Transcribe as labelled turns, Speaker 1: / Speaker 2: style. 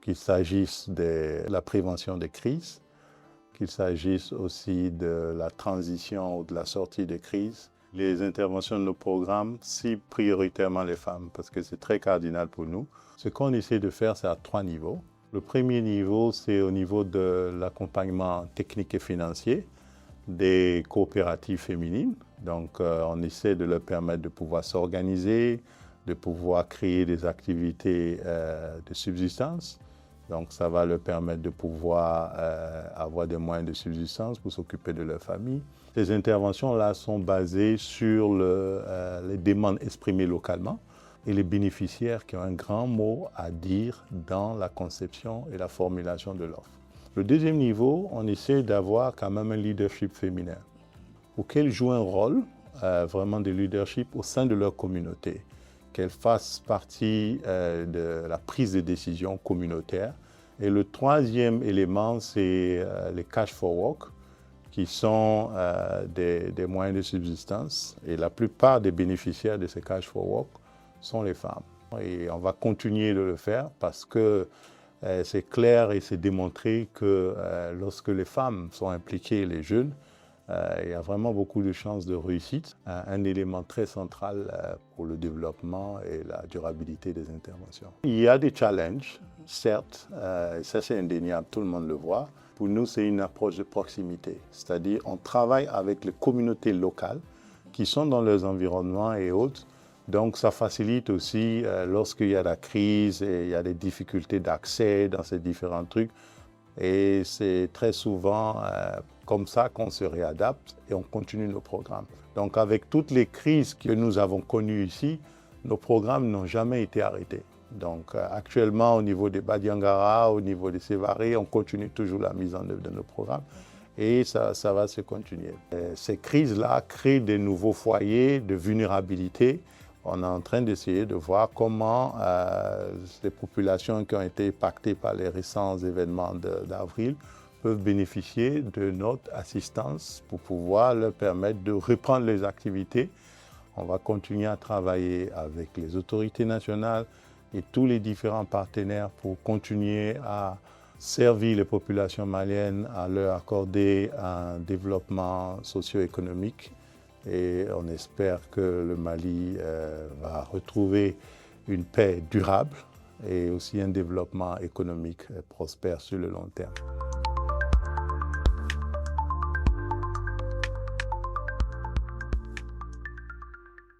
Speaker 1: qu'il s'agisse de la prévention des crises, qu'il s'agisse aussi de la transition ou de la sortie des crises. Les interventions de nos programmes ciblent prioritairement les femmes parce que c'est très cardinal pour nous. Ce qu'on essaie de faire, c'est à 3 niveaux. Le premier niveau, c'est au niveau de l'accompagnement technique et financier des coopératives féminines. Donc, on essaie de leur permettre de pouvoir s'organiser, de pouvoir créer des activités de subsistance. Donc, ça va leur permettre de pouvoir avoir des moyens de subsistance pour s'occuper de leur famille. Ces interventions-là sont basées sur les demandes exprimées localement et les bénéficiaires qui ont un grand mot à dire dans la conception et la formulation de l'offre. Le deuxième niveau, on essaie d'avoir quand même un leadership féminin auquel jouent un rôle vraiment de leadership au sein de leur communauté, qu'elles fassent partie de la prise de décision communautaire. Et le troisième élément, c'est les cash for work, qui sont des moyens de subsistance. Et la plupart des bénéficiaires de ces cash for work sont les femmes. Et on va continuer de le faire parce que c'est clair et c'est démontré que lorsque les femmes sont impliquées, les jeunes, il y a vraiment beaucoup de chances de réussite, un élément très central pour le développement et la durabilité des interventions. Il y a des challenges, certes, ça c'est indéniable, tout le monde le voit. Pour nous, c'est une approche de proximité, c'est-à-dire on travaille avec les communautés locales qui sont dans leurs environnements et autres. Donc ça facilite aussi lorsqu'il y a la crise et il y a des difficultés d'accès dans ces différents trucs. Et c'est très souvent comme ça qu'on se réadapte et on continue nos programmes. Donc avec toutes les crises que nous avons connues ici, nos programmes n'ont jamais été arrêtés. Donc actuellement au niveau des Badiangara, au niveau des Sévaré, on continue toujours la mise en œuvre de nos programmes et ça va se continuer. Ces crises-là créent des nouveaux foyers de vulnérabilité. On est en train d'essayer de voir comment les populations qui ont été impactées par les récents événements d'avril peuvent bénéficier de notre assistance pour pouvoir leur permettre de reprendre les activités. On va continuer à travailler avec les autorités nationales et tous les différents partenaires pour continuer à servir les populations maliennes, à leur accorder un développement socio-économique. Et on espère que le Mali va retrouver une paix durable et aussi un développement économique prospère sur le long terme.